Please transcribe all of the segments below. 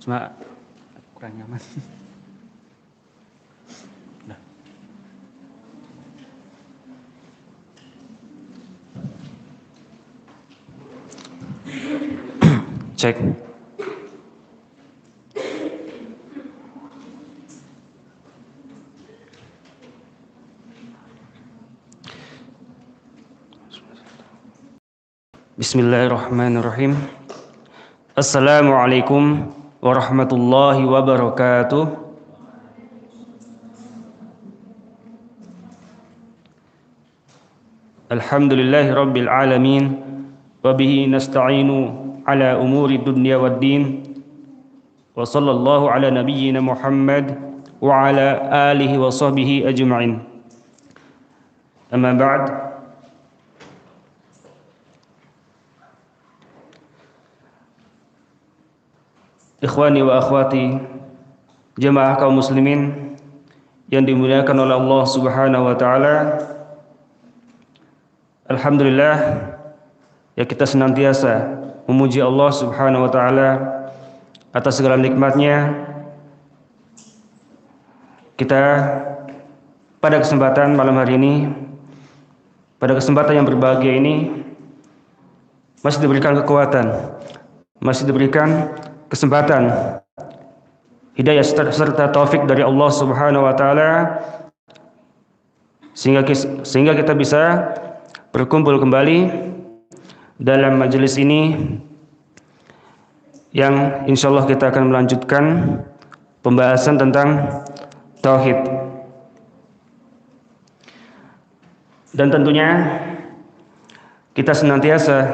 Cuma kurang nyaman. Udah. Cek. Bismillahirrahmanirrahim. Assalamualaikum warahmatullahi wabarakatuh. Alhamdulillahi rabbil alamin. Wabihi nasta'inu ala umuri dunya waddin. Wa sallallahu ala nabiyyina Muhammad wa ala alihi wa sahbihi ajma'in. Amma ba'd. Ikhwani wa akhwati, jemaah kaum muslimin yang dimuliakan oleh Allah Subhanahu wa taala. Alhamdulillah, ya kita senantiasa memuji Allah Subhanahu wa taala atas segala nikmatnya. Kita pada kesempatan malam hari ini, pada kesempatan yang berbahagia ini, masih diberikan kekuatan, masih diberikan kesempatan, hidayah serta taufik dari Allah Subhanahu wa taala sehingga kita bisa berkumpul kembali dalam majelis ini yang insyaallah kita akan melanjutkan pembahasan tentang tauhid. Dan tentunya kita senantiasa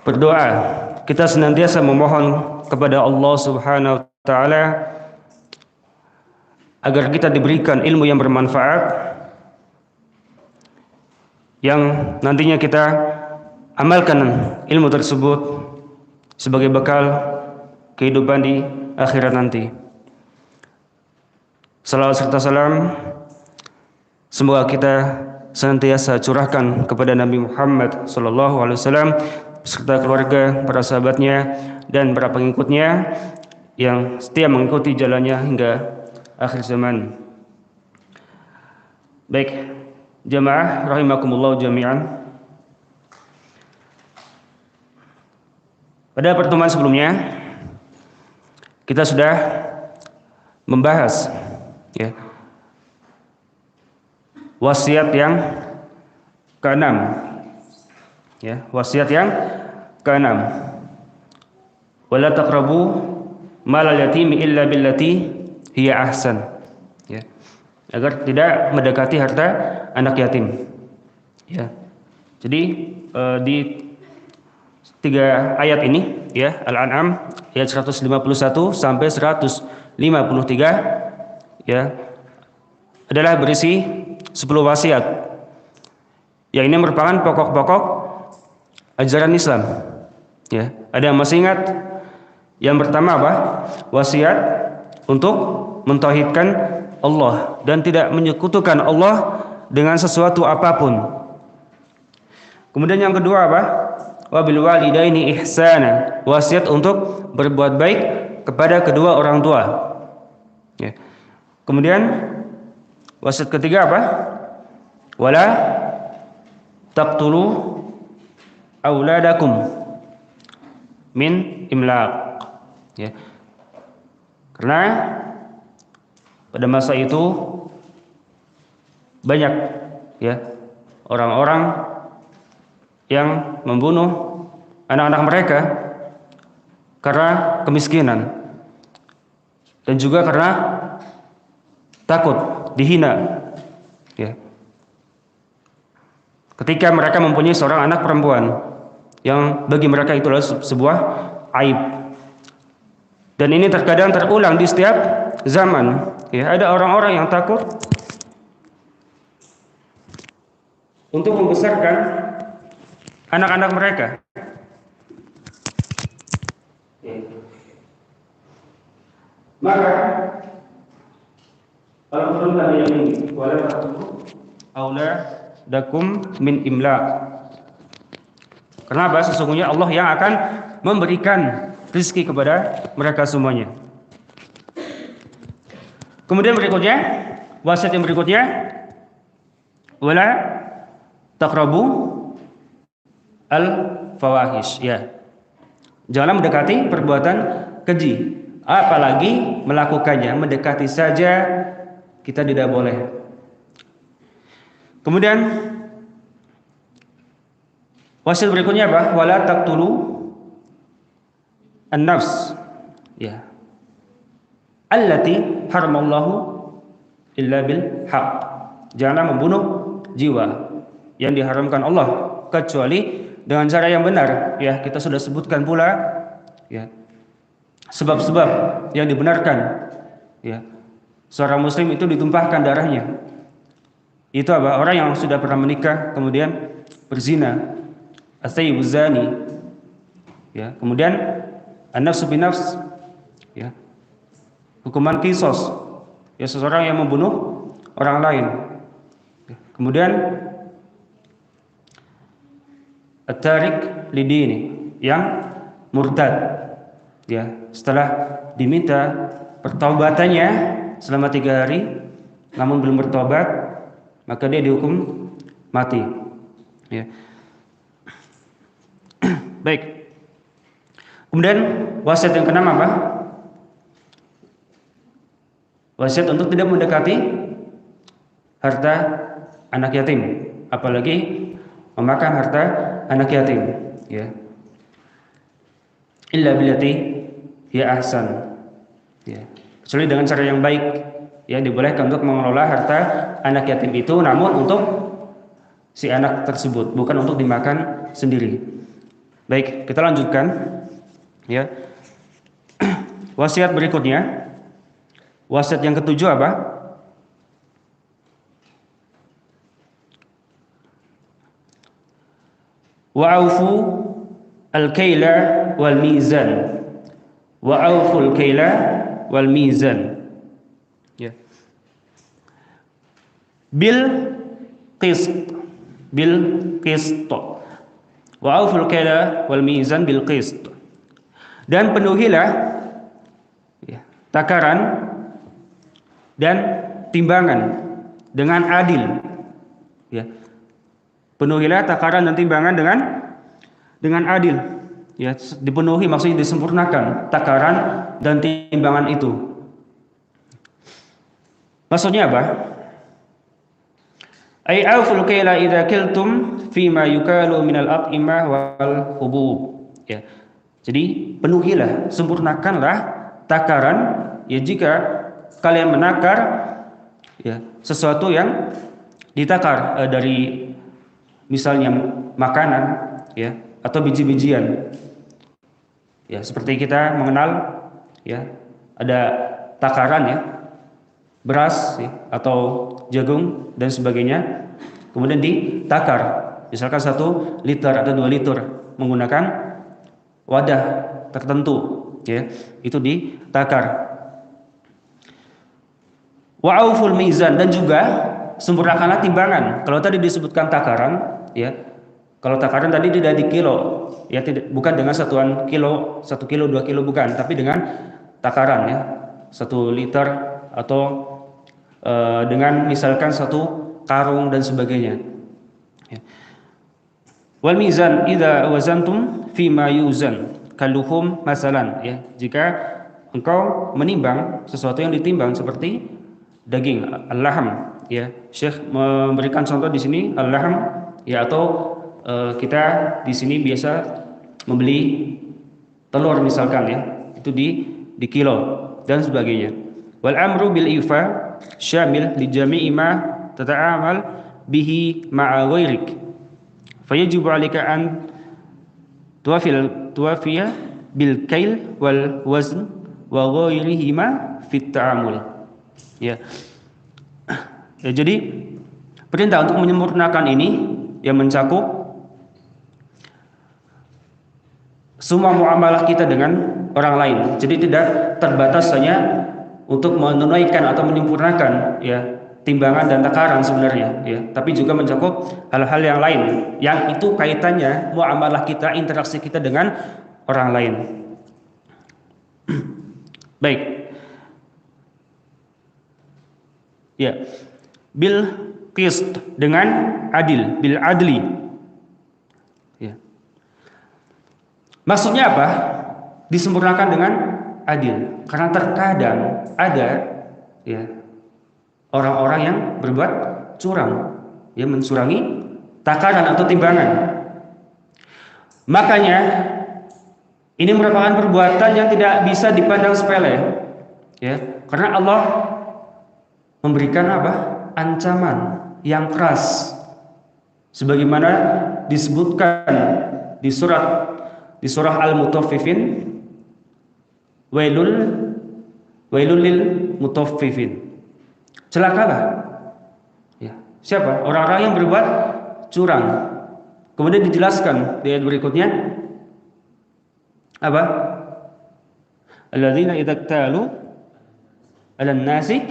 berdoa, kita senantiasa memohon kepada Allah Subhanahu wa taala agar kita diberikan ilmu yang bermanfaat yang nantinya kita amalkan ilmu tersebut sebagai bekal kehidupan di akhirat nanti. Salawat serta salam semoga kita senantiasa curahkan kepada Nabi Muhammad sallallahu alaihi wasallam beserta keluarga, para sahabatnya, dan para pengikutnya yang setia mengikuti jalannya hingga akhir zaman. Baik, jamaah rahimakumullah jami'an. Pada pertemuan sebelumnya kita sudah membahas ya, wasiat yang keenam. Ya, wasiat yang keenam. Wala taqrabu malal yatimi illa billati hiya ahsan. Ya. Agar tidak mendekati harta anak yatim. Ya. Jadi di 3 ayat ini ya, Al-An'am ayat 151 sampai 153 ya adalah berisi 10 wasiat. Yang ini merupakan pokok-pokok ajaran Islam. Ya, ada yang masih ingat? Yang pertama apa? Wasiat untuk mentauhidkan Allah dan tidak menyekutukan Allah dengan sesuatu apapun. Kemudian yang kedua apa? Wabil walidaini ihsana. Wasiat untuk berbuat baik kepada kedua orang tua. Ya. Kemudian wasiat ketiga apa? Wala taqtulu auladakum min imlaq. Ya. Karena pada masa itu banyak ya orang-orang yang membunuh anak-anak mereka karena kemiskinan dan juga karena takut dihina. Ya. Ketika mereka mempunyai seorang anak perempuan yang bagi mereka itu adalah sebuah aib. Dan ini terkadang terulang di setiap zaman. Ya, ada orang-orang yang takut untuk membesarkan anak-anak mereka. Ya. Maka kalau turunkan yang ini, wala taqtulu auladakum min imlaq. Kenapa? Sesungguhnya Allah yang akan memberikan rizki kepada mereka semuanya. Kemudian berikutnya, wasiat yang berikutnya, wala taqrabu al-fawahish, ya. Jangan mendekati perbuatan keji, apalagi melakukannya. Mendekati saja kita tidak boleh. Kemudian wasiat berikutnya apa? Wala taqtulu an-nafs, ya, allati haramallahu illa bil haq. Jangan membunuh jiwa yang diharamkan Allah kecuali dengan cara yang benar, ya. Kita sudah sebutkan pula, ya, sebab-sebab yang dibenarkan, ya. Seorang muslim itu ditumpahkan darahnya. Itu apa? Orang yang sudah pernah menikah kemudian berzina, as-sayyibuz zani, ya. Kemudian an-nafsu bin-nafs, ya. Hukuman qisas, ya, seseorang yang membunuh orang lain. Kemudian at-tarik lidini, yang murtad, ya, setelah diminta pertaubatannya selama 3 hari namun belum bertobat, maka dia dihukum mati, ya. Baik. Kemudian wasiat yang keenam apa? Wasiat untuk tidak mendekati harta anak yatim, apalagi memakan harta anak yatim, ya. Illa billati hiya ahsan, ya. Kecuali dengan cara yang baik, ya, dibolehkan untuk mengelola harta anak yatim itu, namun untuk si anak tersebut, bukan untuk dimakan sendiri. Baik, kita lanjutkan, ya. Wasiat berikutnya, wasiat yang ketujuh apa? Wa'aufu al-kaila wal mizan. Wa'aufu al-kaila wal mizan, ya. Bil qist, wa'aufu al-kaila wal mizan bil qist. Dan penuhilah, ya, takaran dan timbangan dengan adil, ya. Penuhilah takaran dan timbangan dengan adil, ya. Dipenuhi maksudnya disempurnakan takaran dan timbangan itu. Maksudnya apa? Ai auful kaila idza kiltum fima yukalu minal at'imah wal hubub, ya. Jadi penuhilah, sempurnakanlah takaran, ya, jika kalian menakar, ya, sesuatu yang ditakar dari misalnya makanan, ya, atau biji-bijian, ya, seperti kita mengenal, ya, ada takaran, ya, beras, ya, atau jagung dan sebagainya, kemudian ditakar, misalkan 1 liter atau 2 liter menggunakan wadah tertentu, ya, itu ditakar. Wa'auful mizan, dan juga sempurnakanlah timbangan. Kalau tadi disebutkan takaran, ya, kalau takaran tadi tidak di kilo, ya, bukan dengan satuan kilo, 1 kilo, 2 kilo, bukan, tapi dengan takaran, ya, 1 liter atau dengan misalkan 1 karung dan sebagainya, ya. Wal mizan idza wazantum fima yuzan kaluhum masalan, ya, jika engkau menimbang sesuatu yang ditimbang seperti daging, al-lahm, ya. Syekh memberikan contoh di sini al-lahm, ya, atau kita di sini biasa membeli telur misalkan, ya, itu di kilo dan sebagainya. Wal amru bil ifa syamil li jami'i ma tata'amal bihi ma'a ghairik. Fayajibu 'alaika an tuwafiya bil kail wal wazn wa ghairihima fit ta'amul, ya. Ya, jadi perintah untuk menyempurnakan ini yang mencakup semua muamalah kita dengan orang lain. Jadi tidak terbatas hanya untuk menunaikan atau menyempurnakan, ya, timbangan dan takaran sebenarnya, ya, tapi juga mencakup hal-hal yang lain yang itu kaitannya muamalah kita, interaksi kita dengan orang lain, Baik. Ya. Bil qist, dengan adil, bil adli. Ya. Maksudnya apa? Disempurnakan dengan adil. Karena terkadang ada ya orang-orang yang berbuat curang, ya, mencurangi takaran atau timbangan. Makanya ini merupakan perbuatan yang tidak bisa dipandang sepele, ya, karena Allah memberikan apa? Ancaman yang keras, sebagaimana disebutkan di surah Al-Mutaffifin, wailul lil mutaffifin. Celakalah, ya, siapa? Orang-orang yang berbuat curang. Kemudian dijelaskan di ayat berikutnya apa? Alladzina idza talu 'alan nasi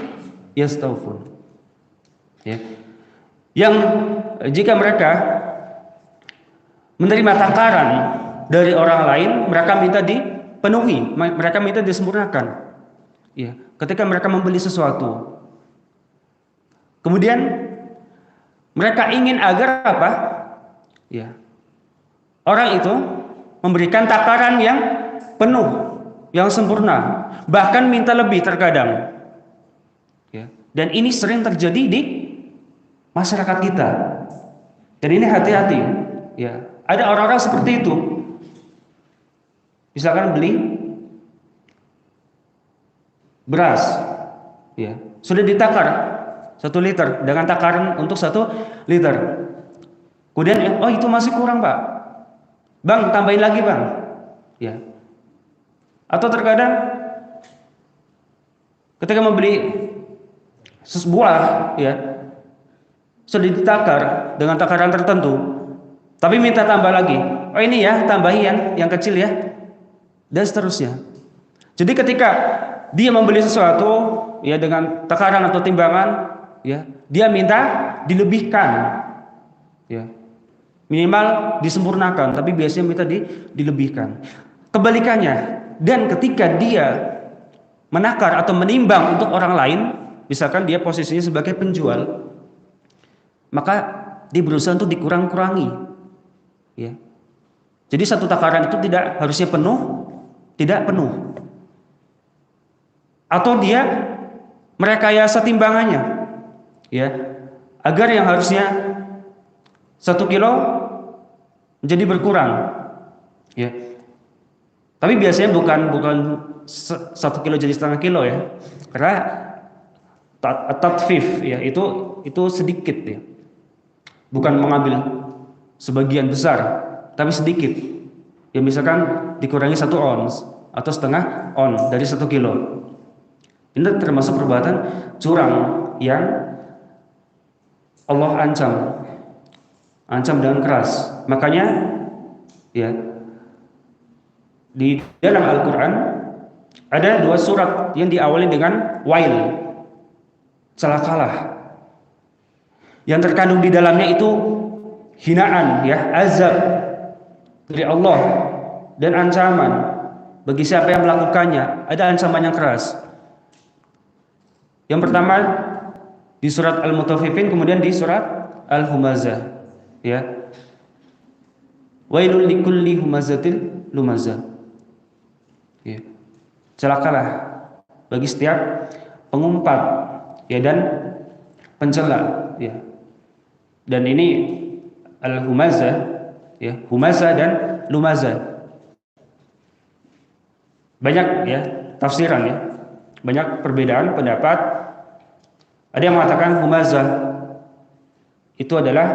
yastawfun. Ya. Yang jika mereka menerima takaran dari orang lain, mereka minta dipenuhi, mereka minta disempurnakan. Ya, ketika mereka membeli sesuatu, kemudian mereka ingin agar apa? Ya, orang itu memberikan takaran yang penuh, yang sempurna, bahkan minta lebih terkadang. Ya, dan ini sering terjadi di masyarakat kita. Dan ini hati-hati. Ya, ada orang-orang seperti itu. Misalkan beli beras, ya, sudah ditakar 1 liter dengan takaran untuk 1 liter. Kemudian, oh itu masih kurang Pak, Bang tambahin lagi Bang, ya. Atau terkadang ketika membeli sebuah, ya, sudah ditakar dengan takaran tertentu, tapi minta tambah lagi. Oh ini ya, tambahin yang kecil ya, dan seterusnya. Jadi ketika dia membeli sesuatu, ya, dengan takaran atau timbangan, ya, dia minta dilebihkan, ya, minimal disempurnakan, tapi biasanya minta dilebihkan. Kebalikannya, dan ketika dia menakar atau menimbang untuk orang lain, misalkan dia posisinya sebagai penjual, maka dia berusaha untuk dikurang-kurangi, ya. Jadi 1 takaran itu tidak harusnya penuh, tidak penuh. Atau dia merekayasa timbangannya, ya, agar yang harusnya 1 kilo menjadi berkurang, ya. Tapi biasanya bukan 1 kilo jadi setengah kilo, ya, karena tatfif, ya, itu sedikit, ya, bukan mengambil sebagian besar, tapi sedikit, ya, misalkan dikurangi 1 ons atau setengah on dari 1 kilo. Ini termasuk perbuatan curang yang Allah ancam dengan keras. Makanya, ya, di dalam Al-Quran ada 2 surat yang diawali dengan wail, celakalah. Yang terkandung di dalamnya itu hinaan, ya, azab dari Allah dan ancaman bagi siapa yang melakukannya. Ada ancaman yang keras. Yang pertama di surat Al-Mutaffifin, kemudian di surat Al-Humazah, ya. Wailul likulli humazatil lumazah. Ya. Celakalah bagi setiap pengumpat, ya, dan pencela, ya. Dan ini Al-Humazah, ya, humazah dan lumazah. Banyak, ya, tafsiran, ya. Banyak perbedaan pendapat. Ada yang mengatakan humazah itu adalah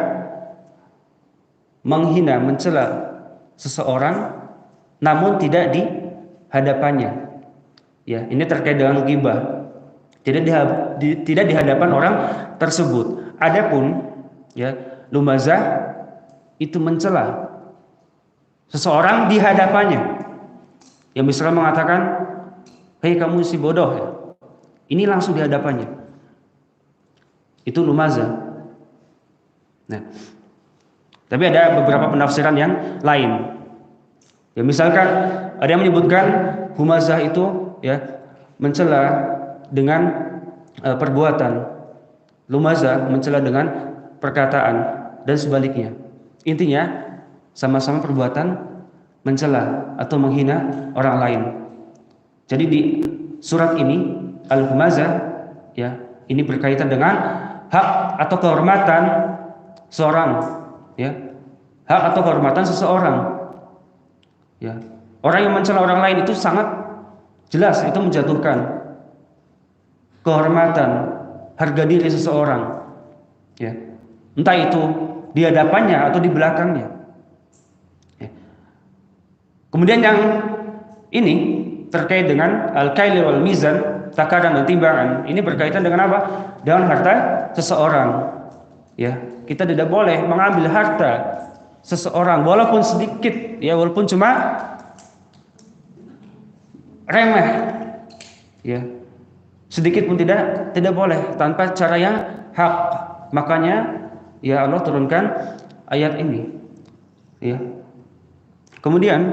menghina, mencela seseorang namun tidak di hadapannya. Ya, ini terkait dengan ghibah. Tidak di hadapan orang tersebut. Adapun, ya, lumazah itu mencela seseorang di hadapannya. Yang misalnya mengatakan, "Hei kamu si bodoh," ya. Ini langsung di hadapannya. Itu lumazah. Nah, tapi ada beberapa penafsiran yang lain. Ya, misalkan ada yang menyebutkan humazah itu, ya, mencela dengan perbuatan, lumazah mencela dengan perkataan, dan sebaliknya. Intinya sama-sama perbuatan mencela atau menghina orang lain. Jadi di surat ini al-humazah, ya, ini berkaitan dengan hak atau kehormatan seorang, ya, hak atau kehormatan seseorang, ya. Orang yang mencela orang lain itu sangat jelas itu menjatuhkan kehormatan, harga diri seseorang, ya, entah itu di hadapannya atau di belakangnya, ya. Kemudian yang ini terkait dengan al-kail wal mizan, takaran dan timbangan, ini berkaitan dengan apa? Dengan harta seseorang, ya. Kita tidak boleh mengambil harta seseorang walaupun sedikit, ya, walaupun cuma remeh, ya, sedikit pun tidak boleh tanpa cara yang hak. Makanya ya Allah turunkan ayat ini, ya. Kemudian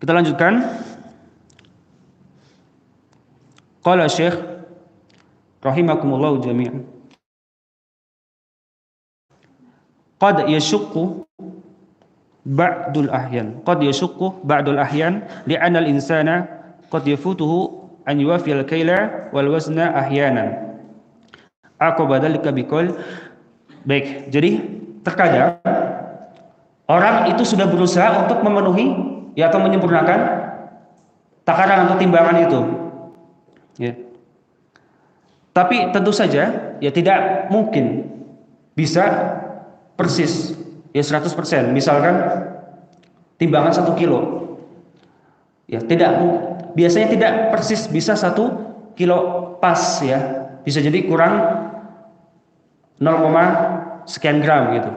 kita lanjutkan. Qala Syekh rahimakumullah jami'an, qad yashukku ba'dul ahyan li'anna al-insana qad yafutuhu an yuwafiyal kaila wal wazna ahyanan. Aqaba dzalika biqaul. Baik, jadi terkadang orang itu sudah berusaha untuk memenuhi, ya, atau menyempurnakan takaran atau timbangan itu, ya. Tapi tentu saja ya tidak mungkin bisa persis, ya, 100%. Misalkan timbangan 1 kilo, ya, biasanya tidak persis bisa 1 kilo pas, ya. Bisa jadi kurang 0, sekian gram gitu,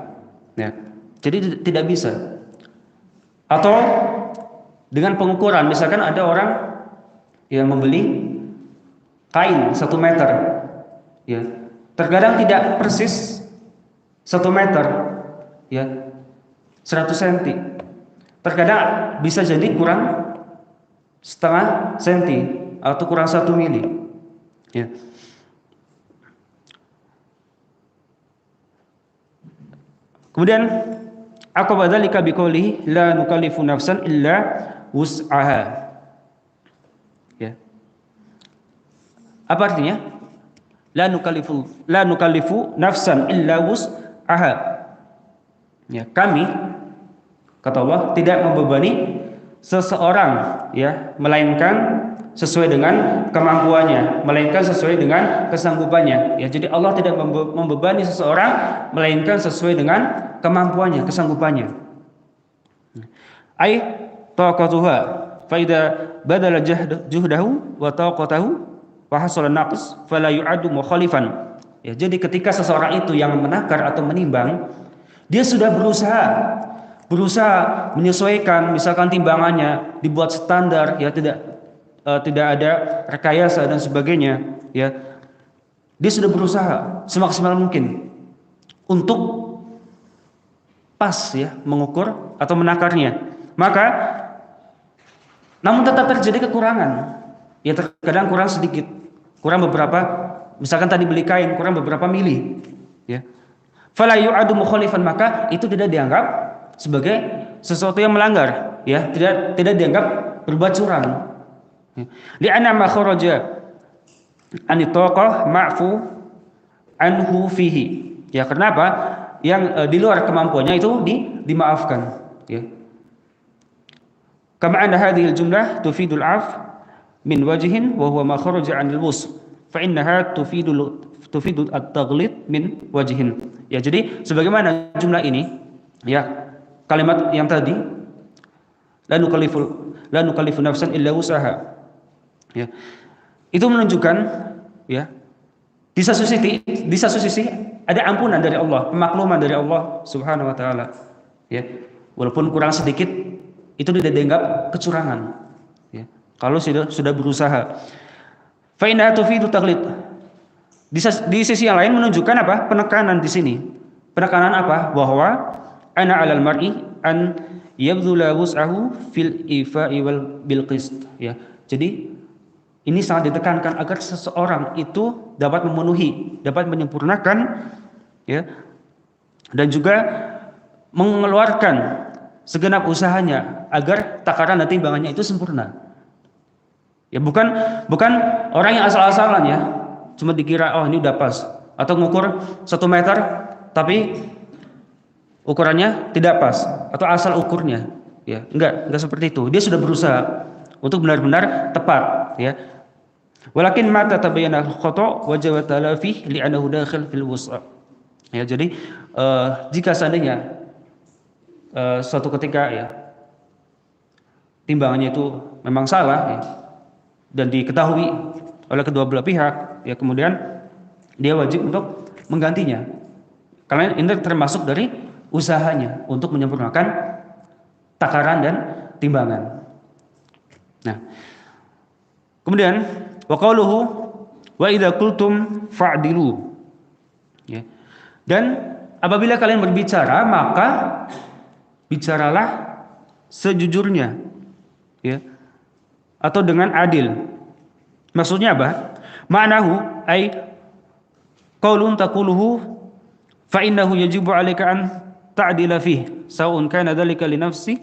ya. Jadi tidak bisa. Atau dengan pengukuran, misalkan ada orang yang membeli kain 1 meter, ya, terkadang tidak persis 1 meter, ya, 100 cm. Terkadang bisa jadi kurang setengah senti atau kurang 1 mili, ya. Kemudian aqaba dzalika biqoulihi la nukallifu nafsan illa wus'aha, ya. Apa artinya? La nukallifu nafsan illa wus'aha. Ya, kami, kata Allah, tidak membebani seseorang, ya, melainkan sesuai dengan kemampuannya, melainkan sesuai dengan kesanggupannya, ya. Jadi Allah tidak membebani seseorang melainkan sesuai dengan kemampuannya, kesanggupannya. Ai taqatuha fa idza badala juhdahu wa taqatahu wa hasala naqs fala yu'adu mukhalifan. Ya, jadi ketika seseorang itu yang menakar atau menimbang, dia sudah berusaha menyesuaikan, misalkan timbangannya dibuat standar, ya, tidak ada rekayasa dan sebagainya, ya. Dia sudah berusaha semaksimal mungkin untuk pas, ya, mengukur atau menakarnya. Maka namun tetap terjadi kekurangan, ya, terkadang kurang sedikit, kurang beberapa, misalkan tadi beli kain kurang beberapa mili, ya. Fala yu'adu mukhalifan, maka itu tidak dianggap sebagai sesuatu yang melanggar, ya, tidak dianggap berbuat curang. Li'anna ma kharaja an taqah ma'fu anhu fihi. Ya, kenapa? Yang di luar kemampuannya itu dimaafkan, ya. Kama anna hadhihi al-jumlah tufidul 'af min wajhin wa huwa ma kharaja 'anil wus', fa innaha tufidu at-taghlid min wajhin. Ya, jadi sebagaimana jumlah ini, ya, kalimat yang tadi la nukallifu nafsan illa wus'aha, ya, itu menunjukkan, ya, di satu sisi ada ampunan dari Allah, pemakluman dari Allah Subhanahu wa taala, ya. Walaupun kurang sedikit itu tidak dianggap kecurangan, ya, kalau sudah berusaha. Fa inna tufidu taghlid. Di sisi yang lain menunjukkan apa? Penekanan di sini. Penekanan apa? Bahwa ana 'alal mar'i an yabdhula wus'ahu fil ifa'i wal bil qist, ya. Jadi ini sangat ditekankan agar seseorang itu dapat memenuhi, dapat menyempurnakan, ya, dan juga mengeluarkan segenap usahanya agar takaran dan timbangannya itu sempurna. Ya, bukan orang yang asal-asalan, ya, cuma dikira oh ini udah pas, atau ngukur 1 meter tapi ukurannya tidak pas atau asal ukurnya, ya. Enggak seperti itu. Dia sudah berusaha untuk benar-benar tepat, ya. Walakin mata tabayyana al-khata' wa jawata fi li'annahu dakhil fil wus'a. Ya, jadi jika seandainya suatu ketika, ya, timbangannya itu memang salah, ya, dan diketahui oleh kedua belah pihak, ya, kemudian dia wajib untuk menggantinya. Karena ini termasuk dari usahanya untuk menyempurnakan takaran dan timbangan. Nah, kemudian wa qauluhu wa idza qultum fa'dilu, ya. Dan apabila kalian berbicara, maka bicaralah sejujurnya, ya, atau dengan adil. Maksudnya apa? Ma'nahu ay qaulun taquluhu fa innahu yajibu 'alaika an ta'dila fih sawa'un kana dzalika li nafsi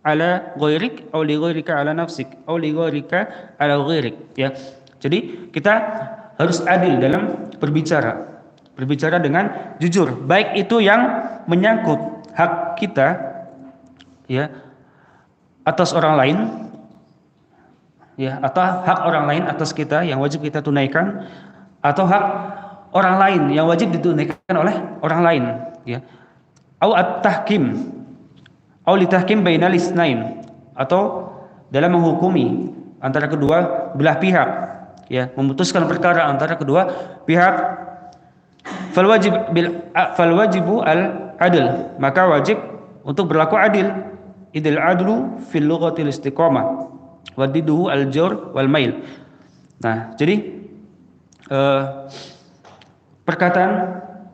ala ghairik aw li ghairika ala nafsik aw li ghairika ala ghairik, ya. Jadi kita harus adil dalam berbicara dengan jujur, baik itu yang menyangkut hak kita, ya, atas orang lain, ya, atau hak orang lain atas kita yang wajib kita tunaikan, atau hak orang lain yang wajib ditunaikan oleh orang lain, ya. Au at-tahkim, au litahkim bainal isnain, atau dalam menghukumi antara kedua belah pihak, ya, memutuskan perkara antara kedua pihak. Fal wajibu al adl, maka wajib untuk berlaku adil. Idil adlu fil lughatil istiqamah wa diduhu al jawr wal mail. Nah, jadi perkataan,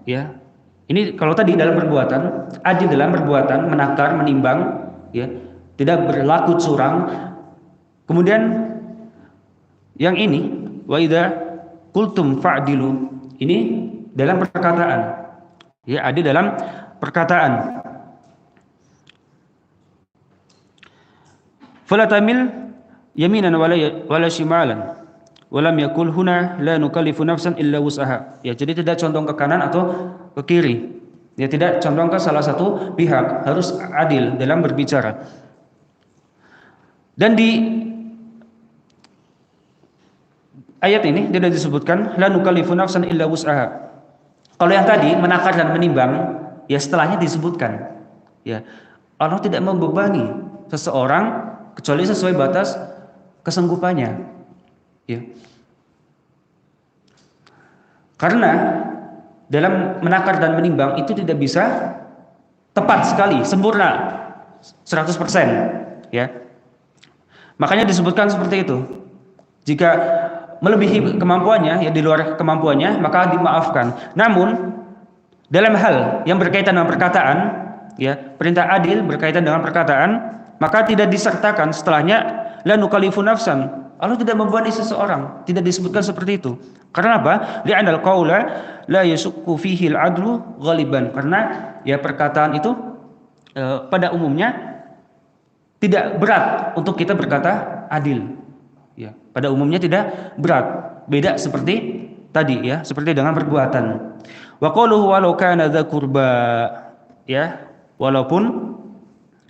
ya, ini kalau tadi dalam perbuatan, adil dalam perbuatan, menakar, menimbang, ya, tidak berlaku curang. Kemudian yang ini wa idza qultum fa'dilu, ini dalam perkataan, ya, adil dalam perkataan. Fala tamil yaminan wala shimalan walam yakul huna la nukallifu nafsan illa wus'aha, ya. Jadi tidak condong ke kanan atau ke kiri, ya, tidak condong ke salah satu pihak, harus adil dalam berbicara. Dan di ayat ini tidak disebutkan la nukallifu nafsan illa wus'aha. Kalau yang tadi menakar dan menimbang, ya, setelahnya disebutkan, ya, Allah tidak membebani seseorang kecuali sesuai batas kesanggupannya, ya. Karena dalam menakar dan menimbang itu tidak bisa tepat sekali, sempurna 100%, ya. Makanya disebutkan seperti itu. Jika melebihi kemampuannya, ya, di luar kemampuannya, maka dimaafkan. Namun dalam hal yang berkaitan dengan perkataan, ya, perintah adil berkaitan dengan perkataan, maka tidak disertakan setelahnya la nukallifu nafsan. Allah tidak membebani seseorang, tidak disebutkan seperti itu. Karena apa? Li'anal qaula la yasukku fihi al-'adlu ghaliban. Karena, ya, perkataan itu pada umumnya tidak berat untuk kita berkata adil, ya. Pada umumnya tidak berat. Beda seperti tadi, ya, seperti dengan perbuatan. Wa qaluhu walau kana dza qurba, ya, walaupun,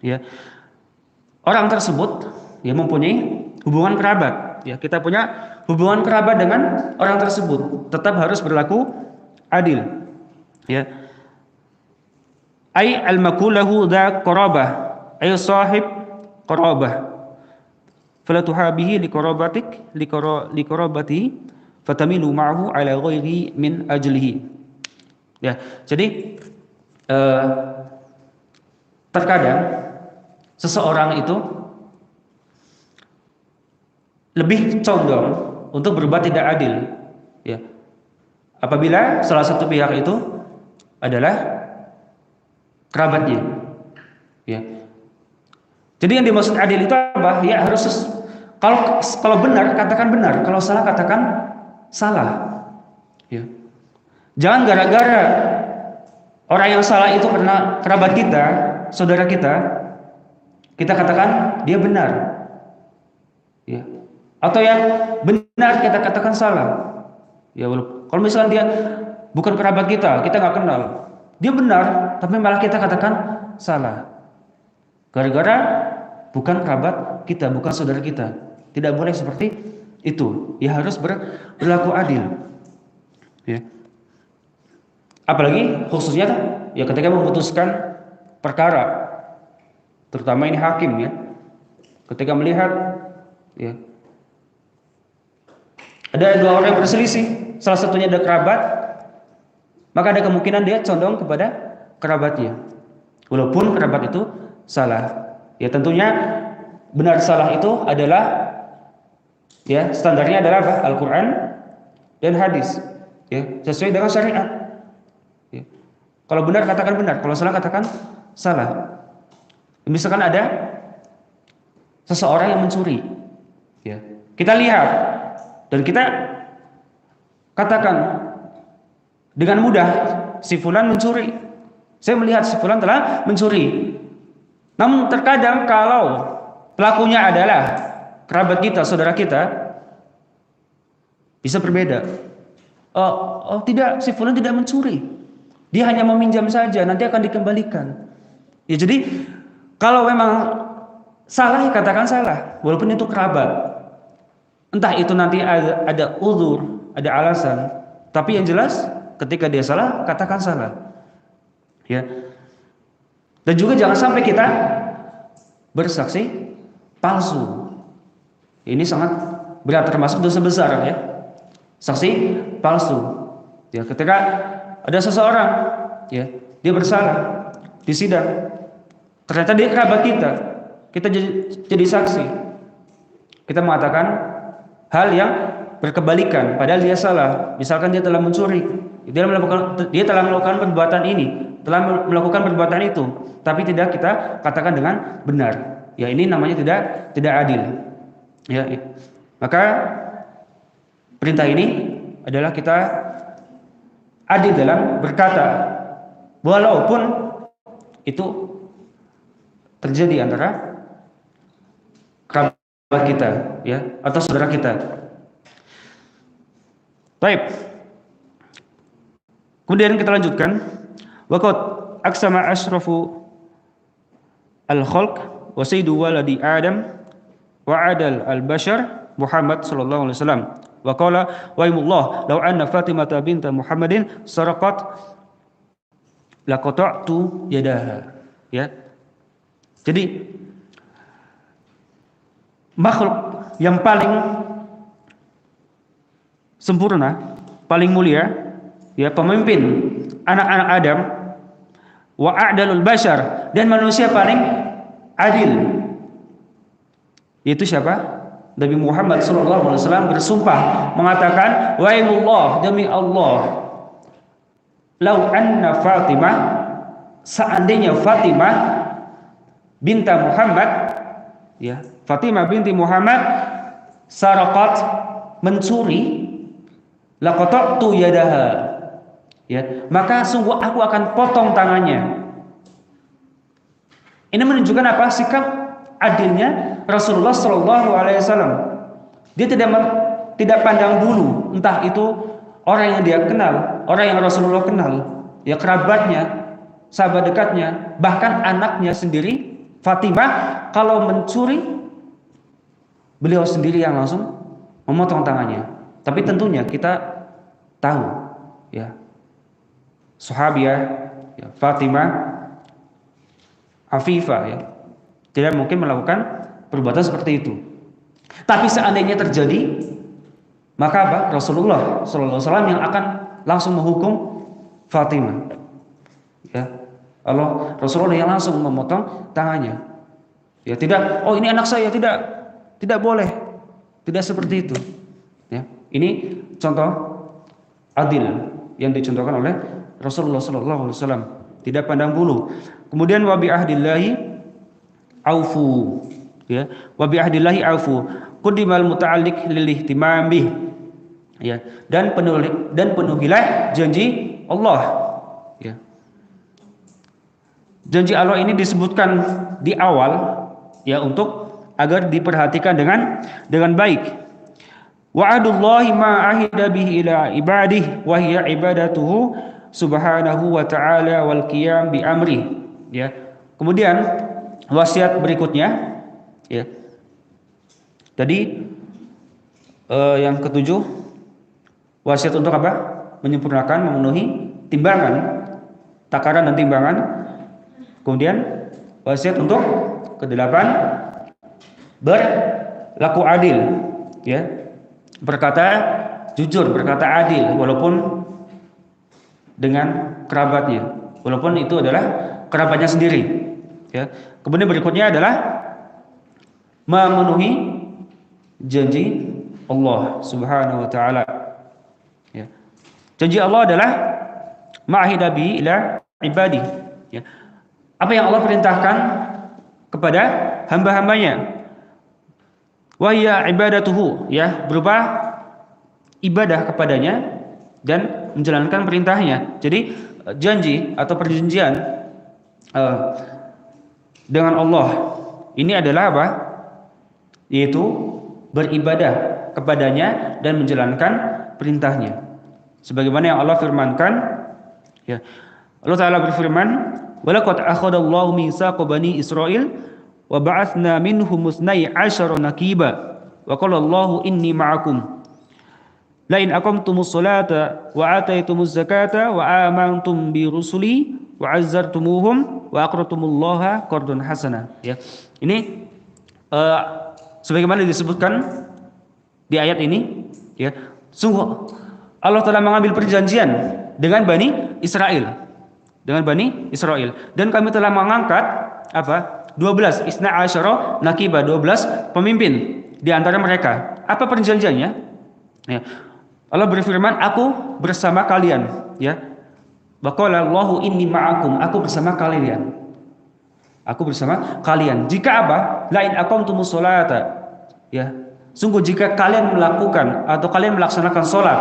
ya, orang tersebut, ya, mempunyai hubungan kerabat, ya, kita punya hubungan kerabat dengan orang tersebut, tetap harus berlaku adil, ya. Ai al-makulahu dza qarabah, ay sahib qarabah, fala tuhabihi li qarabatik li qarabatihi fatamilu ma'ahu ala ghairi min ajlihi, ya. Jadi terkadang seseorang itu lebih condong untuk berbuat tidak adil, ya, apabila salah satu pihak itu adalah kerabatnya, ya. Jadi yang dimaksud adil itu apa? Ya harus kalau benar katakan benar, kalau salah katakan salah. Ya. Jangan gara-gara orang yang salah itu karena kerabat kita, saudara kita katakan dia benar. Ya. Atau yang benar kita katakan salah. Ya, kalau misalnya dia bukan kerabat kita nggak kenal, dia benar, tapi malah kita katakan salah. Gara-gara bukan kerabat kita, bukan saudara kita. Tidak boleh seperti itu. Ya harus berlaku adil. Ya. Apalagi khususnya ya ketika memutuskan perkara, terutama ini hakim ya. Ketika melihat ya ada dua orang yang berselisih, salah satunya ada kerabat, maka ada kemungkinan dia condong kepada kerabatnya. Walaupun kerabat itu salah. Ya tentunya benar salah itu adalah ya standarnya adalah apa? Al-Qur'an dan hadis. Ya, sesuai dengan syariat. Ya. Kalau benar katakan benar, kalau salah katakan salah. Misalkan ada seseorang yang mencuri. Ya. Kita lihat dan kita katakan dengan mudah si fulan mencuri. Saya melihat si fulan telah mencuri. Namun terkadang kalau pelakunya adalah kerabat kita, saudara kita, bisa berbeda. Oh tidak, si fulan tidak mencuri. Dia hanya meminjam saja, nanti akan dikembalikan. Ya jadi kalau memang salah ya katakan salah, walaupun itu kerabat. Entah itu nanti ada uzur, ada alasan, tapi yang jelas ketika dia salah katakan salah. Ya. Dan juga jangan sampai kita bersaksi palsu. Ini sangat berat, termasuk dosa besar ya. Saksi palsu. Ya, ketika ada seseorang ya, dia bersalah di sidang. Ternyata dia kerabat kita jadi saksi. Kita mengatakan hal yang berkebalikan, padahal dia salah. Misalkan dia telah mencuri, dia telah melakukan perbuatan ini, telah melakukan perbuatan itu, tapi tidak kita katakan dengan benar. Ya ini namanya tidak adil. Ya, maka perintah ini adalah kita adil dalam berkata, walaupun itu terjadi antara kerabat kita, ya, atau saudara kita. Baik. Kemudian kita lanjutkan. Waqad aqsama asrafu al-khalq wa sayyidu waladi Adam wa adal al-bashar Muhammad sallallahu alaihi wasallam. Wa qala wa imullah law anna Fatimah binta Muhammadin saraqat laqata'tu yadaha. Ya. Jadi makhluk yang paling sempurna, paling mulia, ya pemimpin anak-anak Adam, wa a'dalul bashar, dan manusia paling adil, yaitu siapa? Nabi Muhammad SAW bersumpah mengatakan, wa imullah, demi Allah, lau anna Fatimah, seandainya Fatimah binta Muhammad, ya Fatimah binti Muhammad saraqat, mencuri, laqata'tu yadaha, ya maka sungguh aku akan potong tangannya. Ini menunjukkan apa? Sikap adilnya Rasulullah Shallallahu Alaihi Wasallam. Dia tidak pandang bulu, entah itu orang yang dia kenal, orang yang Rasulullah kenal, ya kerabatnya, sahabat dekatnya, bahkan anaknya sendiri Fatimah, kalau mencuri beliau sendiri yang langsung memotong tangannya. Tapi tentunya kita tahu ya sahabiah ya, Fatimah Afifah ya tidak mungkin melakukan perbuatan seperti itu. Tapi seandainya terjadi, maka apa? Rasulullah SAW yang akan langsung menghukum Fatimah. Ya, Rasulullah yang langsung memotong tangannya. Ya tidak, oh ini anak saya, tidak boleh, tidak seperti itu. Ya, ini contoh adil yang dicontohkan oleh Rasulullah SAW. Tidak pandang bulu. Kemudian wabi ahdillahi aufu, ya. Wa bi ahdillahi aufu. Qudimal muta'alliq lil ihtimam bih. Ya, dan penuhilah janji Allah. Ya. Janji Allah ini disebutkan di awal ya untuk agar diperhatikan dengan baik. Wa'adullahi ma ahida bihi ila ibadihi wa hiya ibadatuhu subhanahu wa ta'ala wal qiyam bi amri. Ya. Kemudian wasiat berikutnya ya. Tadi yang ketujuh, wasiat untuk apa? Menyempurnakan, memenuhi timbangan, takaran dan timbangan. Kemudian wasiat untuk kedelapan, berlaku adil, ya, berkata jujur, berkata adil walaupun dengan kerabatnya, walaupun itu adalah kerabatnya sendiri, ya. Kemudian berikutnya adalah memenuhi janji Allah Subhanahu wa taala. Ya. Janji Allah adalah ma'ahida bi ila ibadi. Ya. Apa yang Allah perintahkan kepada hamba-hambanya. Wa hiya ibadatuhu, ya, berupa ibadah kepadanya dan menjalankan perintahnya. Jadi janji atau perjanjian dengan Allah ini adalah apa? Yaitu beribadah kepadanya dan menjalankan perintahnya. Sebagaimana yang Allah firmankan, ya. Allah Ta'ala berfirman, "Walaqad akhadallahu mitsaqa bani Israil wa ba'atsna minhum 12 naqiba wa qala Allahu inni ma'akum la in aqamtumus salata wa ataytumuz zakata wa amantum bi rusuli wa 'azzartumuhum wa aqradtumullaha qardan hasana." Ya. Ini sebagaimana disebutkan di ayat ini, ya, sungguh Allah telah mengambil perjanjian dengan Bani Israel, dan kami telah mengangkat apa? 12 isna asyara naqiba, 12 pemimpin di antara mereka. Apa perjanjiannya? Ya. Allah berfirman, aku bersama kalian, ya. Waqala Allahu inni ma'akum, aku bersama kalian. Aku bersama kalian. Jika apa? Lain aqamtumus sholata. Ya. Sungguh jika kalian melakukan atau kalian melaksanakan salat,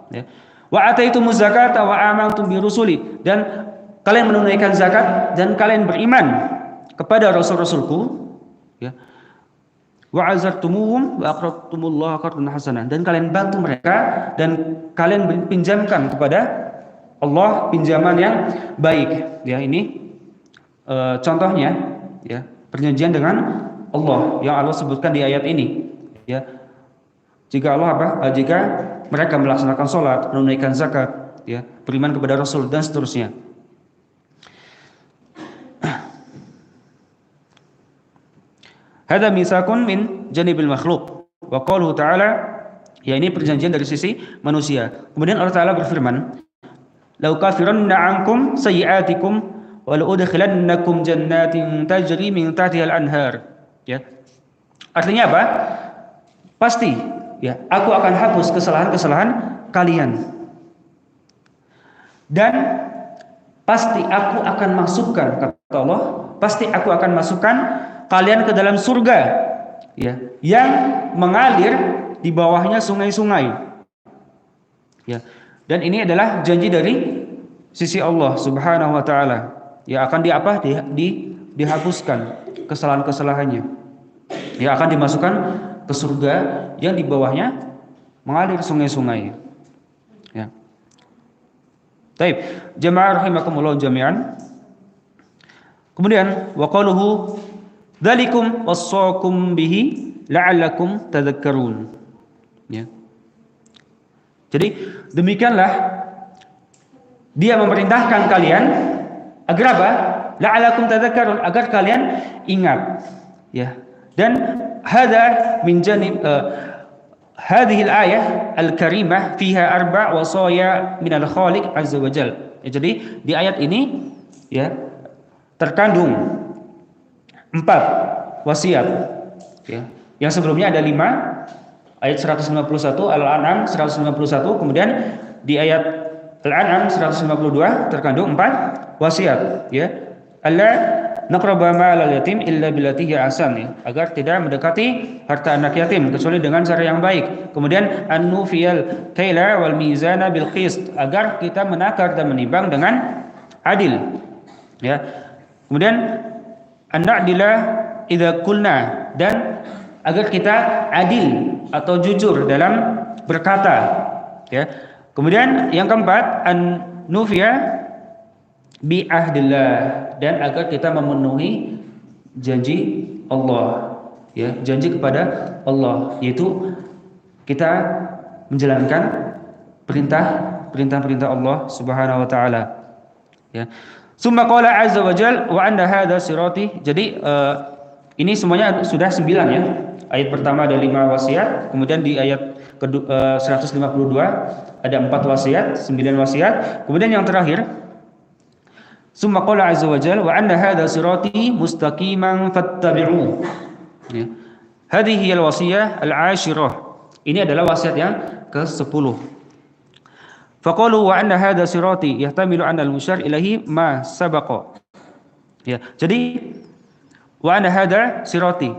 ya. Wa ataitumuz zakata wa amantum bi rusuli, dan kalian menunaikan zakat dan kalian beriman kepada rasul-rasulku, ya. Wa azartumuhum wa aqradtumullaha qardan hasanan, dan kalian bantu mereka dan kalian pinjamkan kepada Allah pinjaman yang baik. Ya, ini contohnya, ya, perjanjian dengan Allah yang Allah sebutkan di ayat ini, ya. Jika Allah jika mereka melaksanakan sholat, menunaikan zakat, ya, beriman kepada Rasul dan seterusnya. Hada mitsaqun min janibil makhluk wa qauluhu ta'ala, ya, ini perjanjian dari sisi manusia. Kemudian Allah Ta'ala berfirman, "Lau kafiranna 'ankum sayyi'atikum wa la udkhilannakum jannatin tajri min tahtiha al-anhar." Ya. Artinya apa? Pasti, ya, aku akan hapus kesalahan-kesalahan kalian. Dan pasti aku akan masukkan, kata Allah, pasti aku akan masukkan kalian ke dalam surga, ya, yang mengalir di bawahnya sungai-sungai. Ya. Dan ini adalah janji dari sisi Allah Subhanahu wa taala. Ya, akan dihapuskan kesalahan-kesalahannya. Ya, akan dimasukkan ke surga yang di bawahnya mengalir sungai-sungai. Ya. Baik, jemaah rahimakumullah jami'an. Kemudian wa qaluhu dzalikum wassaqum bihi la'allakum tadhakkarun. Ya. Jadi demikianlah dia memerintahkan kalian agar apa? La'allakum tadhakkarun, agar kalian ingat. Ya. Dan hada min janib hadhihi al-ayah al-karimah fiha arba' wasaya min al-khaliq azza wa jalla. Ya, jadi di ayat ini, ya, terkandung 4 wasiat, ya. Yang sebelumnya ada 5, ayat 191 Al-An'am 191, kemudian di ayat Al-An'am 152 terkandung 4 wasiat, ya. alla naqraba ma'al yatim illa billati hiya ahsan, ya, agar tidak mendekati harta anak yatim kecuali dengan cara yang baik. Kemudian an-nufiyal kaila wal mizana bil qist, agar kita menakar dan menimbang dengan adil, ya. Kemudian an-na'dila idza qulna, dan agar kita adil atau jujur dalam berkata, ya. Kemudian yang keempat an-nufiya bi ahdillah, dan agar kita memenuhi janji Allah, ya, janji kepada Allah, yaitu kita menjalankan perintah Allah Subhanahu wa taala, ya. Summa qala azza wa jalla wa anna hadza sirati. Jadi ini semuanya sudah 9, ya. Ayat pertama ada 5 wasiat, kemudian di ayat 152 ada 4 wasiat, 9 wasiat, kemudian yang terakhir summa qala azza wa jalla wa anna hadza sirati mustaqiman fattabi'u. Ya. Hadhihi al-wasiyah al-ashirah. Ini adalah wasiat yang ke-10. Faqalu wa anna hadza sirati yahtamilu anna al-musyar ilahi ma sabaqa. Ya. Jadi wa anna hadza sirati,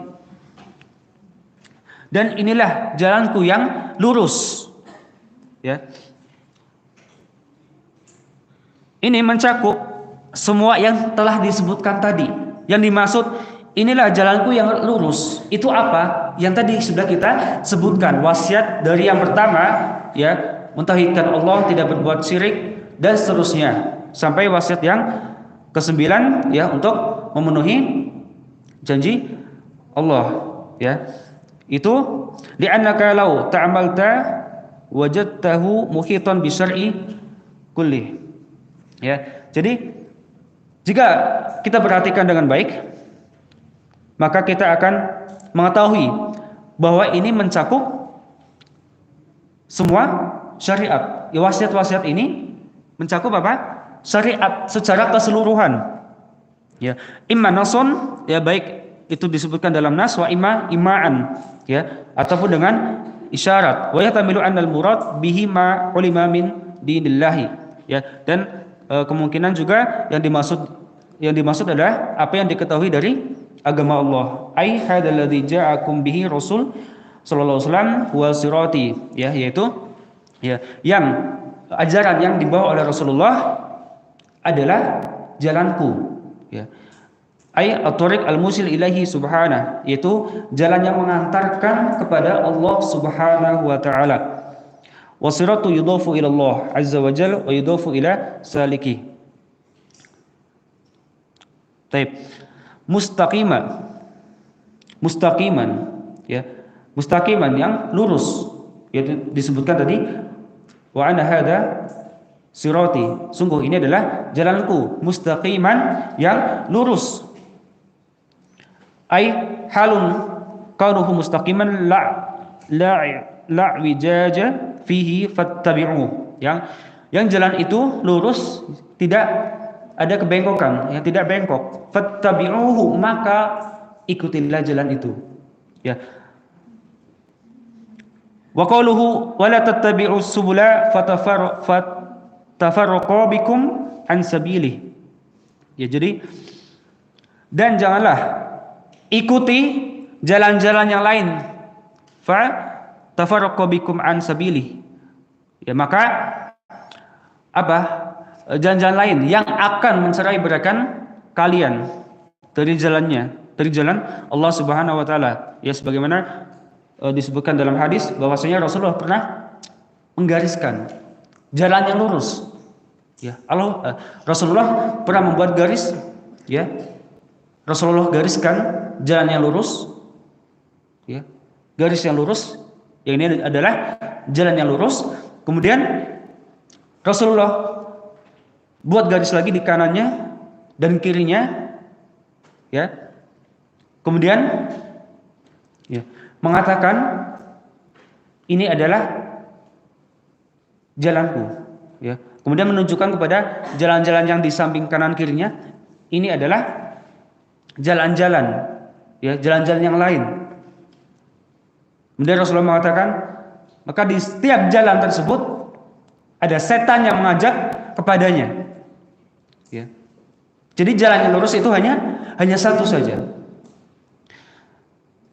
dan inilah jalanku yang lurus, ya. Ini mencakup semua yang telah disebutkan tadi. Yang dimaksud inilah jalanku yang lurus itu apa? Yang tadi sudah kita sebutkan, wasiat dari yang pertama, ya, mentauhidkan Allah, tidak berbuat syirik, dan seterusnya sampai wasiat yang ke-9, ya, untuk memenuhi janji Allah, ya. Itu li'annaka law ta'amalta wajadtahu muhitan bi syar'i kulli, ya. Jadi jika kita perhatikan dengan baik, maka kita akan mengetahui bahwa ini mencakup semua syariat. Ya, wasiat-wasiat ini mencakup apa? Syariat secara keseluruhan. Ya, imma nasun, ya, baik itu disebutkan dalam nas, wa imma ima'an, ya, ataupun dengan isyarat. Wa yatamilu annal murad bihi ma ulima min dinillahi, ya, dan kemungkinan juga yang dimaksud adalah apa yang diketahui dari agama Allah. Ai hadzal ladzi ja'akum bihi rasul sallallahu alaihi wasallam wa sirati, ya, yaitu, ya, yang ajaran yang dibawa oleh Rasulullah adalah jalanku, ya. Ai at-tariq al-musil ilaihi subhanahu, yaitu jalan yang mengantarkan kepada Allah Subhanahu wa taala. Wasiratu yudhafu ila Allah azza wa jalla wa yudhafu ila saliki. Baik. Mustaqiman, ya. Mustaqiman yang lurus, yaitu disebutkan tadi wa anna hadza sirati, sungguh ini adalah jalanku, mustaqiman yang lurus. Ai halun kaunuhu mustaqiman la wijaja fihi fattabi'u, yang jalan itu lurus, tidak ada kebengkokan, yang tidak bengkok. Fattabi'uhu, maka ikutilah jalan itu, ya. Wa qauluhu wa la tattabi'us subula fatafarraqu bikum an sabilih, ya. Jadi, dan janganlah ikuti jalan-jalan yang lain, fa tafarraqu bikum an sabilih, ya, maka apa? Jalan-jalan lain yang akan mencerai berakan kalian dari jalannya, dari jalan Allah Subhanahu wa taala, ya, sebagaimana disebutkan dalam hadis bahwasanya Rasulullah pernah menggariskan jalan yang lurus, ya. Rasulullah pernah membuat garis, ya. Rasulullah gariskan jalan yang lurus, ya. Garis yang lurus, yang ini adalah jalan yang lurus. Kemudian Rasulullah buat garis lagi di kanannya dan kirinya, ya. Kemudian, ya, mengatakan ini adalah jalanku, ya. Kemudian menunjukkan kepada jalan-jalan yang di samping kanan kirinya, ini adalah jalan-jalan, ya, jalan-jalan yang lain. Kemudian Rasulullah mengatakan, maka di setiap jalan tersebut ada setan yang mengajak kepadanya, ya. Jadi jalan yang lurus itu hanya satu saja.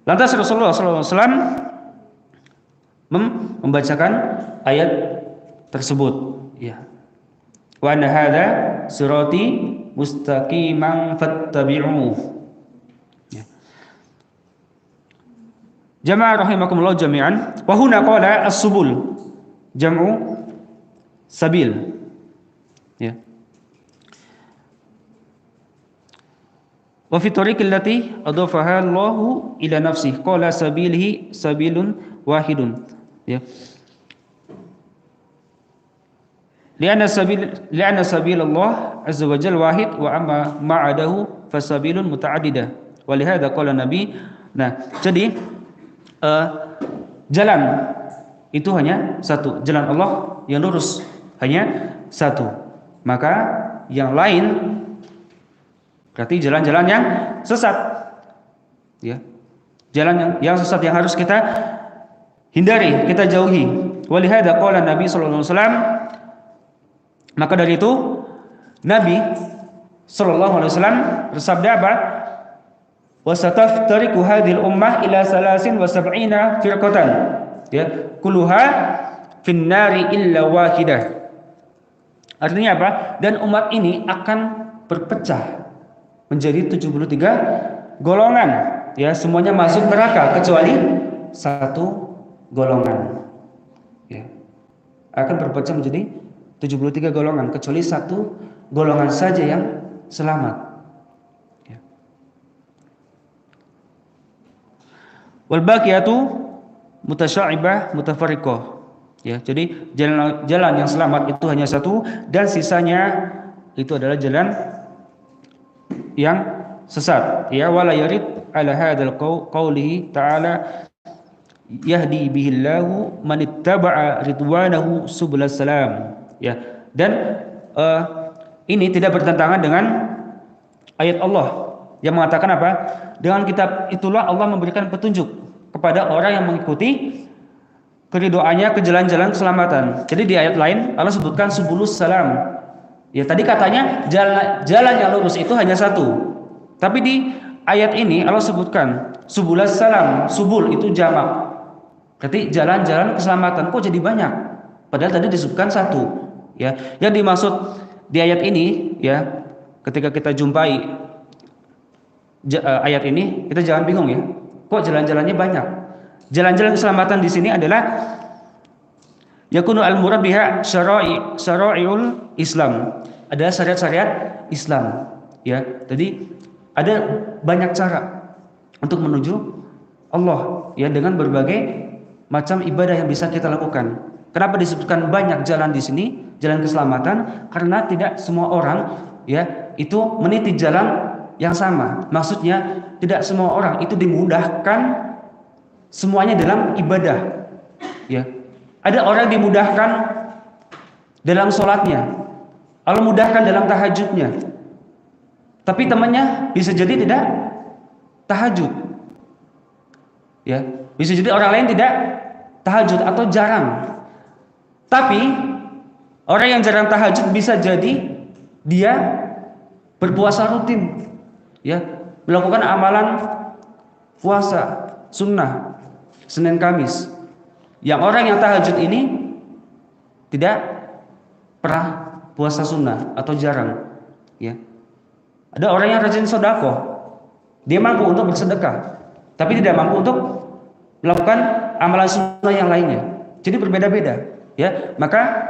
Lantas Rasulullah SAW membacakan ayat tersebut. Ya. Wa anna hadza sirati mustaqiman fattabi'uhu. Ya. Jamaah rahimakumullah jami'an. Wa huna qala as-subul jam'u sabil. Ya. Wa fi tariqil lati adafaha Allahu ila nafsihi qala sabilihi sabilun wahidun. Ya. Lianna sabil Allah azza wa jalla wahid wa amma ma'adahu fasabilun muta'addidah. Wa lihadza qala Nabi. Nah, jadi jalan itu hanya satu, jalan Allah yang lurus hanya satu. Maka yang lain berarti jalan-jalan yang sesat. Ya. Jalan yang sesat yang harus kita hindari, kita jauhi. Wa lihadza qala Nabi sallallahu alaihi wasallam. Maka dari itu Nabi sallallahu alaihi wasallam bersabda apa? Wa sataftariqu hadhil ummah ila 73 firqatan. Ya, kulluha fin nari illa wahidah. Artinya apa? Dan umat ini akan berpecah menjadi 73 golongan. Ya, semuanya masuk neraka kecuali satu golongan. Ya. Akan berpecah menjadi 73 golongan kecuali satu golongan saja yang selamat. Ya. Wal baqiyatu mutasya'ibah mutafarriqah. Ya, jadi jalan yang selamat itu hanya satu dan sisanya itu adalah jalan yang sesat. Ya, wala yarid ala hadzal qaulihi ta'ala yahdi bihillahu man ittaba'a ridwanahu subulas salam. Ya, dan ini tidak bertentangan dengan ayat Allah yang mengatakan apa? Dengan kitab itulah Allah memberikan petunjuk kepada orang yang mengikuti keridoannya ke jalan-jalan keselamatan. Jadi di ayat lain Allah sebutkan subulus salam. Ya, tadi katanya jalan yang lurus itu hanya satu. Tapi di ayat ini Allah sebutkan subulas salam. Subul itu jamak. Berarti jalan-jalan keselamatan. Kok jadi banyak? Padahal tadi disebutkan satu. Ya, yang dimaksud di ayat ini, ya, ketika kita jumpai ayat ini, kita jangan bingung ya. Kok jalan-jalannya banyak? Jalan-jalan keselamatan di sini adalah yakunu al-murad biha syara'iul Islam. Ada syariat-syariat Islam. Ya, jadi ada banyak cara untuk menuju Allah, ya, dengan berbagai macam ibadah yang bisa kita lakukan. Kenapa disebutkan banyak jalan di sini, jalan keselamatan? Karena tidak semua orang, ya, itu meniti jalan yang sama. Maksudnya tidak semua orang itu dimudahkan semuanya dalam ibadah. Ya, ada orang dimudahkan dalam sholatnya, Allah mudahkan dalam tahajudnya, tapi temannya bisa jadi tidak tahajud. Ya, bisa jadi orang lain tidak tahajud atau jarang. Tapi orang yang jarang tahajud bisa jadi dia berpuasa rutin, ya, melakukan amalan puasa sunnah Senin Kamis. Yang orang yang tahajud ini tidak pernah puasa sunnah atau jarang, ya. Ada orang yang rajin sedekah, dia mampu untuk bersedekah, tapi tidak mampu untuk melakukan amalan sunnah yang lainnya. Jadi berbeda-beda. Ya, maka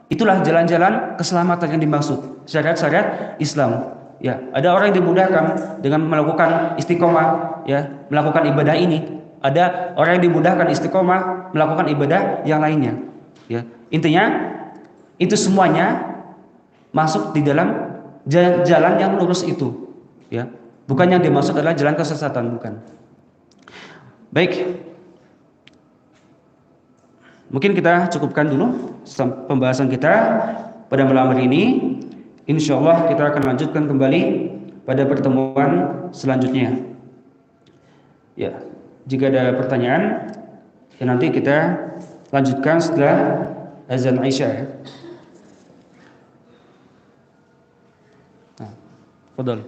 itulah jalan-jalan keselamatan yang dimaksud syariat-syariat Islam. Ya, ada orang yang dimudahkan dengan melakukan istiqomah, ya, melakukan ibadah ini. Ada orang yang dimudahkan istiqomah melakukan ibadah yang lainnya. Ya, intinya itu semuanya masuk di dalam jalan yang lurus itu. Ya, bukan yang dimaksud adalah jalan kesesatan, bukan. Baik. Mungkin kita cukupkan dulu pembahasan kita pada malam hari ini. Insya Allah kita akan lanjutkan kembali pada pertemuan selanjutnya. Ya, jika ada pertanyaan, ya nanti kita lanjutkan setelah azan Isya. Nah. Fadhal.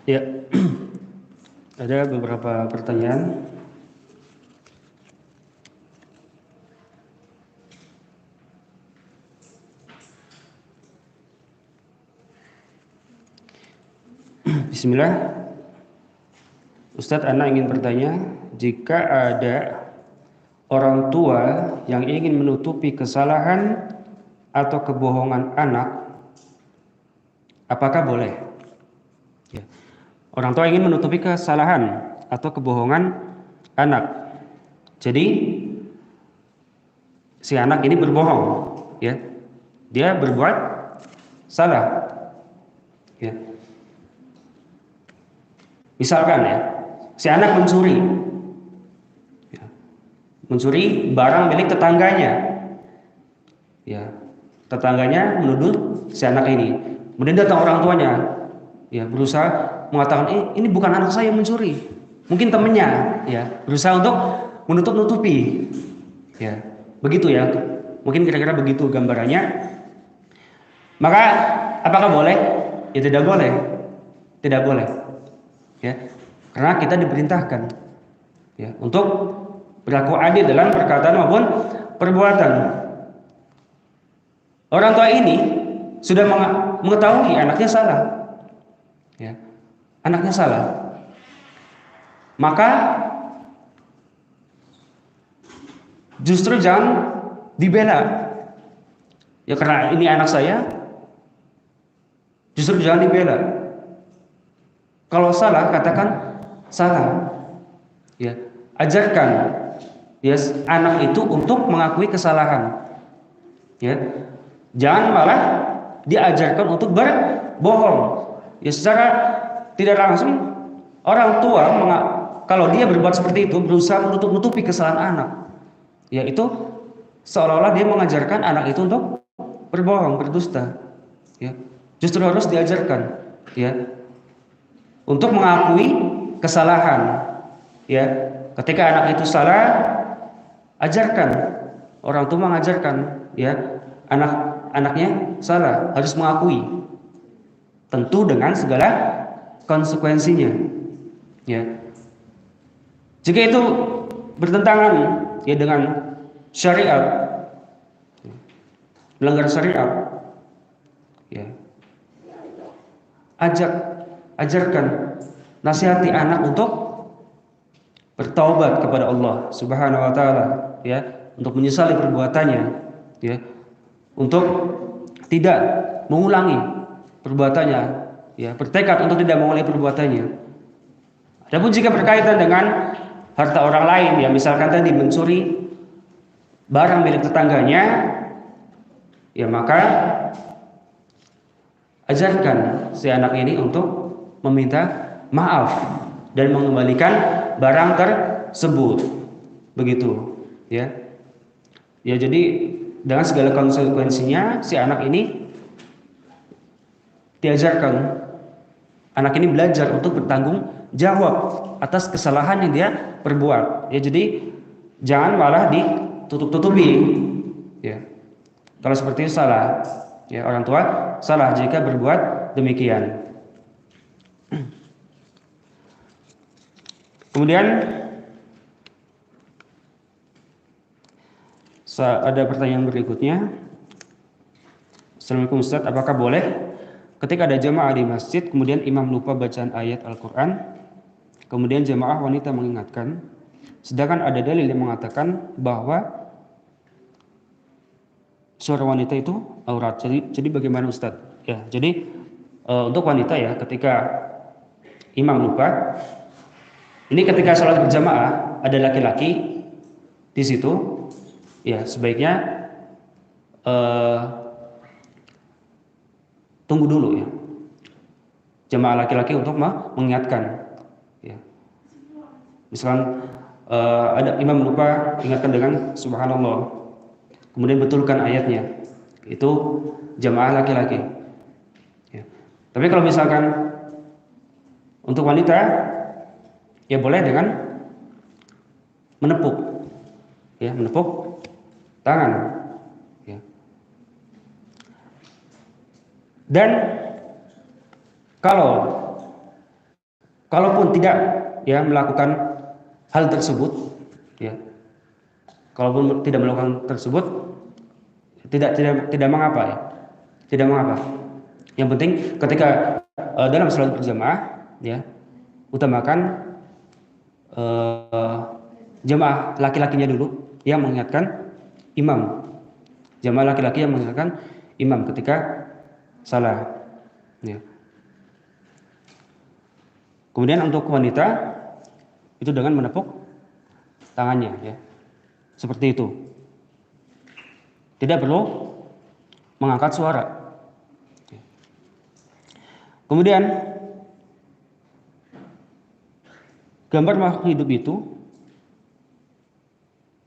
Ya, ada beberapa pertanyaan. Bismillah. Ustadz, anak ingin bertanya, jika ada orang tua yang ingin menutupi kesalahan atau kebohongan anak, apakah boleh? Ya. Orang tua ingin menutupi kesalahan atau kebohongan anak. Jadi si anak ini berbohong, ya. Dia berbuat salah. Ya. Misalkan ya, si anak mencuri. Ya. Mencuri barang milik tetangganya. Ya. Tetangganya menuduh si anak ini. Kemudian datang orang tuanya. Ya, berusaha mengatakan ini bukan anak saya yang mencuri, mungkin temennya, ya, berusaha untuk menutup-nutupi, ya, begitu ya, mungkin kira-kira begitu gambarannya. Maka apakah boleh? Ya tidak boleh, tidak boleh, ya, karena kita diperintahkan, ya, untuk berlaku adil dalam perkataan maupun perbuatan. Orang tua ini sudah mengetahui anaknya salah. Ya, anaknya salah, maka justru jangan dibela. Ya, karena ini anak saya, justru jangan dibela. Kalau salah, katakan salah. Ya, ajarkan ya anak itu untuk mengakui kesalahan. Ya, jangan malah diajarkan untuk berbohong. ya secara tidak langsung orang tua kalau dia berbuat seperti itu berusaha menutup-nutupi kesalahan anak, yaitu seolah-olah dia mengajarkan anak itu untuk berbohong, berdusta. Ya, justru harus diajarkan, ya, untuk mengakui kesalahan. Ya, ketika anak itu salah, ajarkan. Orang tua mengajarkan, ya, anaknya salah, harus mengakui. Tentu dengan segala konsekuensinya. Ya. Jika itu bertentangan ya dengan syariat, melanggar syariat, ya, ajarkan, nasihati anak untuk bertaubat kepada Allah Subhanahu wa taala, ya, untuk menyesali perbuatannya, ya, untuk tidak mengulangi perbuatannya, ya, bertekad untuk tidak mengulangi perbuatannya. Adapun jika berkaitan dengan harta orang lain, ya, misalkan tadi mencuri barang milik tetangganya, ya, maka ajarkan si anak ini untuk meminta maaf dan mengembalikan barang tersebut, begitu, ya. Ya, jadi dengan segala konsekuensinya si anak ini diajarkan, anak ini belajar untuk bertanggung jawab atas kesalahan yang dia perbuat. Ya, jadi jangan malah ditutup-tutupi. Ya, kalau seperti itu salah. Ya, orang tua salah jika berbuat demikian. Kemudian ada pertanyaan berikutnya. Assalamualaikum Ustaz, apakah boleh ketika ada jamaah di masjid kemudian imam lupa bacaan ayat Al-Quran, kemudian jamaah wanita mengingatkan, sedangkan ada dalil yang mengatakan bahwa suara wanita itu aurat. Jadi bagaimana Ustaz? Ya, jadi untuk wanita, ya, ketika imam lupa, ini ketika sholat berjamaah ada laki-laki di situ, ya, sebaiknya tunggu dulu, ya, jamaah laki-laki untuk mengingatkan, ya. Misalkan ada imam lupa, ingatkan dengan subhanallah, kemudian betulkan ayatnya, itu jamaah laki-laki, ya. Tapi kalau misalkan untuk wanita, ya, boleh dengan menepuk, ya, menepuk tangan, ya. Dan kalaupun tidak, ya, melakukan hal tersebut, ya, kalaupun tidak melakukan tersebut, tidak mengapa, ya, tidak mengapa. Yang penting ketika dalam sholat berjamaah, ya, utamakan jamaah laki-lakinya dulu yang mengingatkan imam, jamaah laki-laki yang mengingatkan imam ketika salah, ya. Kemudian untuk wanita itu dengan menepuk tangannya, ya, seperti itu, tidak perlu mengangkat suara. Kemudian gambar makhluk hidup itu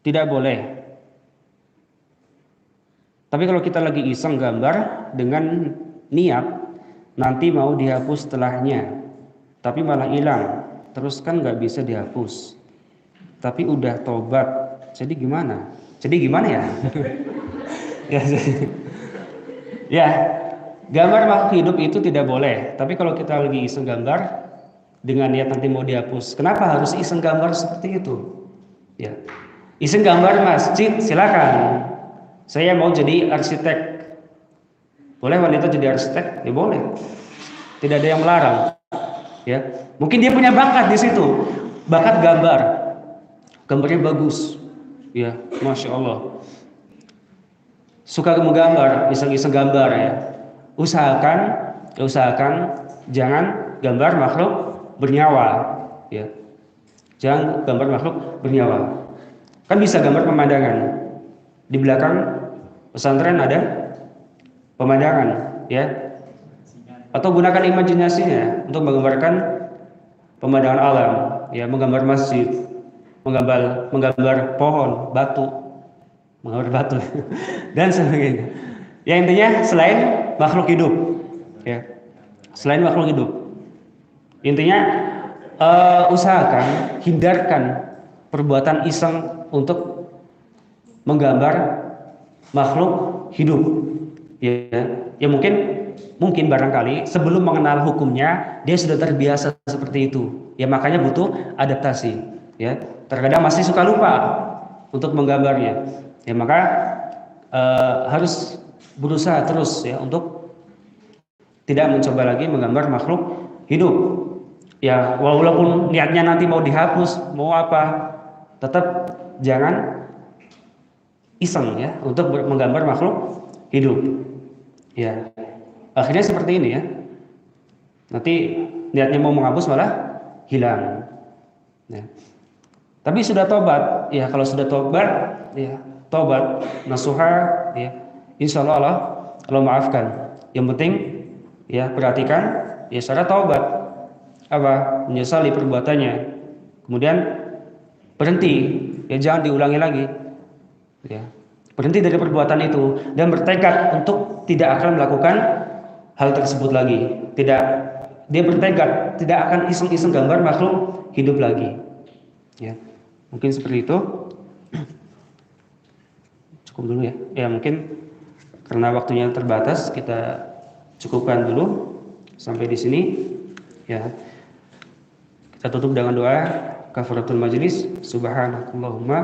tidak boleh. Tapi kalau kita lagi iseng gambar dengan niat nanti mau dihapus setelahnya, tapi malah hilang, terus kan nggak bisa dihapus. Tapi udah tobat, jadi gimana? Ya? Ya, ya, gambar makhluk hidup itu tidak boleh. Tapi kalau kita lagi iseng gambar dengan niat nanti mau dihapus, kenapa harus iseng gambar seperti itu? Ya, iseng gambar masjid silakan. Saya mau jadi arsitek. Boleh wanita jadi arsitek? Ya boleh. Tidak ada yang melarang. Ya, mungkin dia punya bakat di situ, bakat gambar, gambarnya bagus. Ya, masya Allah. Suka menggambar, iseng-iseng gambar, ya. Usahakan jangan gambar makhluk bernyawa. Ya, jangan gambar makhluk bernyawa. Kan bisa gambar pemandangan. Di belakang pesantren ada pemandangan, ya, atau gunakan imajinasinya untuk menggambarkan pemandangan alam, ya, menggambar masjid, menggambar pohon, menggambar batu dan sebagainya. Ya, intinya selain makhluk hidup, ya, selain makhluk hidup, intinya usahakan hindarkan perbuatan iseng untuk menggambar makhluk hidup, ya mungkin barangkali sebelum mengenal hukumnya dia sudah terbiasa seperti itu, ya, makanya butuh adaptasi, ya, terkadang masih suka lupa untuk menggambarnya, ya, maka harus berusaha terus, ya, untuk tidak mencoba lagi menggambar makhluk hidup, ya, walaupun niatnya nanti mau dihapus mau apa, tetap jangan iseng, ya, untuk menggambar makhluk hidup, ya, akhirnya seperti ini, ya, nanti niatnya mau menghapus malah hilang, ya. Tapi sudah tobat, ya, kalau sudah tobat, ya, tobat nasuha, ya, insya Allah maafkan. Yang penting, ya, perhatikan, ya, syarat taubat apa, menyesali perbuatannya, kemudian berhenti, ya, jangan diulangi lagi, ya, berhenti dari perbuatan itu dan bertekad untuk tidak akan melakukan hal tersebut lagi. Dia bertekad tidak akan iseng-iseng gambar makhluk hidup lagi, ya. Mungkin seperti itu. Cukup dulu, ya. Ya, mungkin karena waktunya terbatas kita cukupkan dulu sampai di sini, ya. Kita tutup dengan doa kafaratul majelis. Subhanakallahumma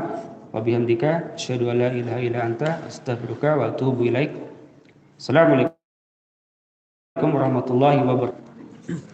wa bihamdika asyhadu an la ilaha illa anta astaghfiruka wa atubu ilaik. Assalamualaikum warahmatullahi wabarakatuh.